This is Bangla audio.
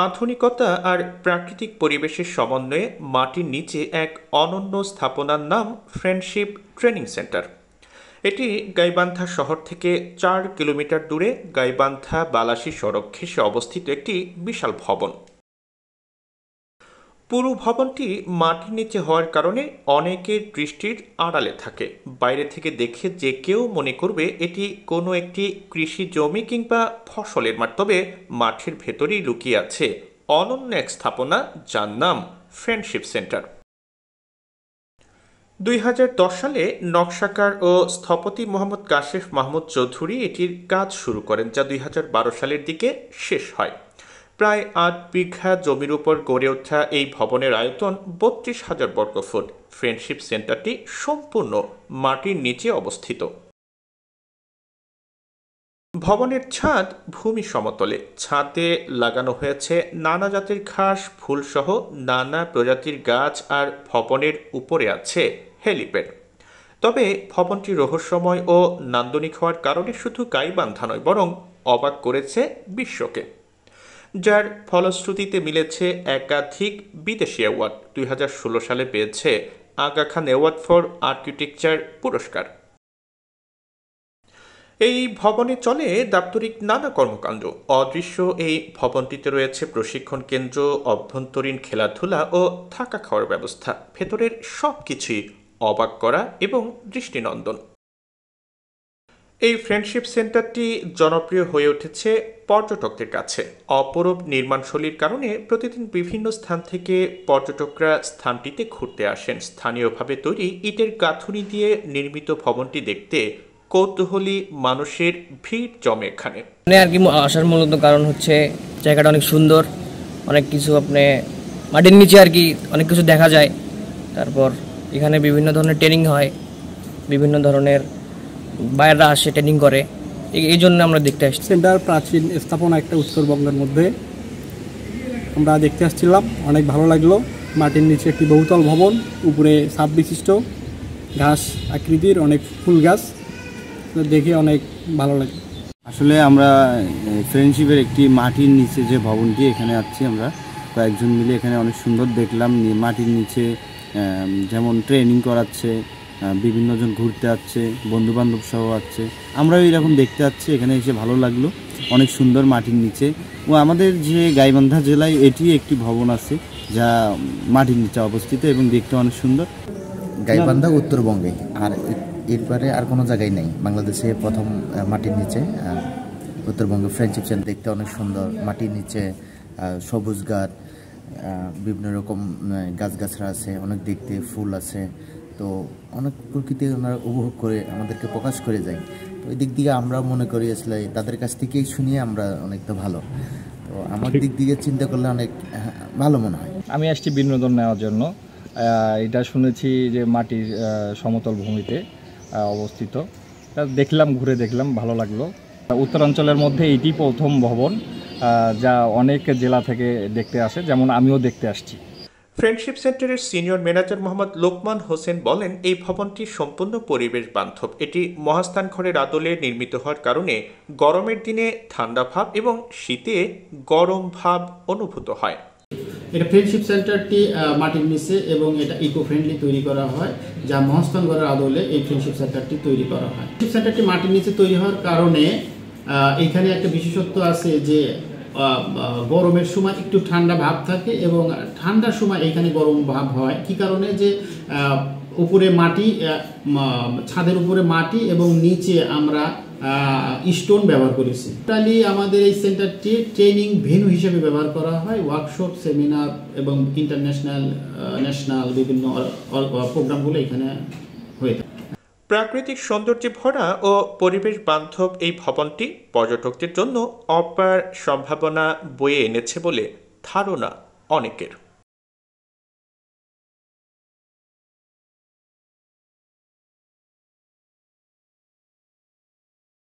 আধুনিকতা আর প্রাকৃতিক পরিবেশের সমন্বয়ে মাটির নিচে এক অনন্য স্থাপনার নাম ফ্রেন্ডশিপ ট্রেনিং সেন্টার। এটি গাইবান্ধা শহর থেকে 4 কিলোমিটার দূরে গাইবান্ধা বালাসী সড়ক ঘেঁষে অবস্থিত একটি বিশাল ভবন। পুরো ভবনটি মাটির নিচে হওয়ার কারণে অনেকের দৃষ্টির আড়ালে থাকে। বাইরে থেকে দেখে যে কেউ মনে করবে এটি কোনো একটি কৃষি জমি কিংবা ফসলের মাঠ, তবে মাঠের ভেতরেই লুকিয়ে আছে অনন্য এক স্থাপনা যার নাম ফ্রেন্ডশিপ সেন্টার। 2010 সালে নকশাকার ও স্থপতি মোহাম্মদ কাশেফ মাহমুদ চৌধুরী এটির কাজ শুরু করেন, যা 2012 সালের দিকে শেষ হয়। প্রায় 8 বিঘা জমির উপর গড়ে ওঠা এই ভবনের আয়তন 32,000 বর্গফুট। ফ্রেন্ডশিপ সেন্টারটি সম্পূর্ণ মাটির নিচে অবস্থিত। ভবনের ছাদ ভূমি সমতলে। ছাদে লাগানো হয়েছে নানা জাতের ঘাস, ফুলসহ নানা প্রজাতির গাছ, আর ভবনের উপরে আছে হেলিপ্যাড। তবে ভবনটি রহস্যময় ও নান্দনিক হওয়ার কারণে শুধু গাইবান্ধা নয়, বরং অবাক করেছে বিশ্বকে, যার ফলশ্রুতিতে মিলেছে একাধিক বিদেশি অ্যাওয়ার্ড। 2016 সালে পেয়েছে Aga Khan award for architecture পুরস্কার। এই ভবনে চলে দাপ্তরিক নানা কর্মকাণ্ড। অদৃশ্য এই ভবনটিতে রয়েছে প্রশিক্ষণ কেন্দ্র, অভ্যন্তরীণ খেলাধুলা ও থাকা খাওয়ার ব্যবস্থা। ভেতরের সবকিছুই অবাক করা এবং দৃষ্টিনন্দন। এই ফ্রেন্ডশিপ সেন্টারটি জনপ্রিয় হয়ে উঠেছে পর্যটকদের কাছে। অপরূপ নির্মাণশৈলীর কারণে প্রতিদিন বিভিন্ন স্থান থেকে পর্যটকরা স্থানটিতে ঘুরতে আসেন। স্থানীয়ভাবে তৈরি ইটের গাঁথুনি দিয়ে নির্মিত ভবনটি দেখতে কৌতূহলী মানুষের ভিড় জমে এখানে। আর কি আসার মূলত কারণ হচ্ছে জায়গাটা অনেক সুন্দর, অনেক কিছু আপনি মাটির নিচে আর কি অনেক কিছু দেখা যায়। তারপর এখানে বিভিন্ন ধরনের ট্রেনিং হয়, বিভিন্ন ধরনের বাইরেরা আসে ট্রেনিং করে, এই জন্য আমরা দেখতে আসছি। সেন্টার প্রাচীন স্থাপনা একটা উত্তরবঙ্গের মধ্যে আমরা দেখতে আসছিলাম, অনেক ভালো লাগলো। মাটির নিচে একটি বহুতল ভবন, উপরে ছাদ বিশিষ্ট, ঘাস আকৃতির অনেক ফুল গাছ, দেখে অনেক ভালো লাগে। আসলে আমরা ফ্রেন্ডশিপের একটি মাটির নিচে যে ভবনটি, এখানে আছি আমরা কয়েকজন মিলে। এখানে অনেক সুন্দর দেখলাম, মাটির নিচে যেমন ট্রেনিং করাচ্ছে, বিভিন্ন জন ঘুরতে আসছে, বন্ধুবান্ধব সহ আসছে। আমরাও এরকম দেখতে আসছি, এখানে এসে ভালো লাগলো। অনেক সুন্দর মাটির নিচে। ও আমাদের যে গাইবান্ধা জেলায় এটি একটি ভবন আছে যা মাটির নিচে অবস্থিত এবং দেখতে অনেক সুন্দর। গাইবান্ধা উত্তরবঙ্গে, আর এরপরে আর কোনো জায়গায় নেই। বাংলাদেশে প্রথম মাটির নিচে উত্তরবঙ্গে ফ্রেন্ডশিপ সেন্টার। দেখতে অনেক সুন্দর, মাটির নিচে সবুজ গাছ, বিভিন্ন রকম গাছগাছরা আছে, অনেক দেখতে ফুল আছে। তো অনেক প্রকৃতি ওনারা উপভোগ করে আমাদেরকে প্রকাশ করে যায়। তো ওই দিক দিয়ে আমরা মনে করি আসলে তাদের কাছ থেকেই শুনিয়ে আমরা অনেকটা ভালো। তো আমার দিক দিয়ে চিন্তা করলে অনেক ভালো মনে হয়। আমি আসছি বিনোদন নেওয়ার জন্য। এটা শুনেছি যে মাটির সমতল ভূমিতে অবস্থিত। তা দেখলাম, ঘুরে দেখলাম, ভালো লাগলো। উত্তরাঞ্চলের মধ্যে এটি প্রথম ভবন যা অনেক জেলা থেকে দেখতে আসে, যেমন আমিও দেখতে আসছি। ফ্রেন্ডশিপ সেন্টারের সিনিয়র ম্যানেজার মোহাম্মদ লোকমান হোসেন বলেন, এই ভবনটি সম্পূর্ণ পরিবেশ বান্ধব। এটি মহাস্থান ঘরের আদলে নির্মিত হওয়ার কারণে গরমের দিনে ঠান্ডা ভাব এবং শীতে গরম ভাব অনুভূত হয়। এটা ফ্রেন্ডশিপ সেন্টারটি মাটির নিচে এবং এটা ইকো ফ্রেন্ডলি তৈরি করা হয়, যা মহাস্থান ঘরের আদলে এই ফ্রেন্ডশিপ সেন্টারটি তৈরি করা হয়। ফ্রেন্ডশিপ সেন্টারটি মাটির নিচে তৈরি হওয়ার কারণে এখানে একটা বিশেষত্ব আছে যে গরমের সময় একটু ঠান্ডা ভাব থাকে এবং ঠান্ডার সময় এখানে গরম ভাব হয়। কি কারণে? যে উপরে মাটি, ছাদের উপরে মাটি এবং নিচে আমরা স্টোন ব্যবহার করেছি। টোটালি আমাদের এই সেন্টারটি ট্রেনিং ভেন্যু হিসেবে ব্যবহার করা হয়। ওয়ার্কশপ, সেমিনার এবং ইন্টারন্যাশনাল, ন্যাশনাল বিভিন্ন প্রোগ্রামগুলো এখানে হয়ে থাকে। প্রাকৃতিক সৌন্দর্যে ভরা ও পরিবেশ বান্ধব এই ভবনটি পর্যটকদের জন্য অপার সম্ভাবনা বয়ে এনেছে বলে ধারণা অনেকের।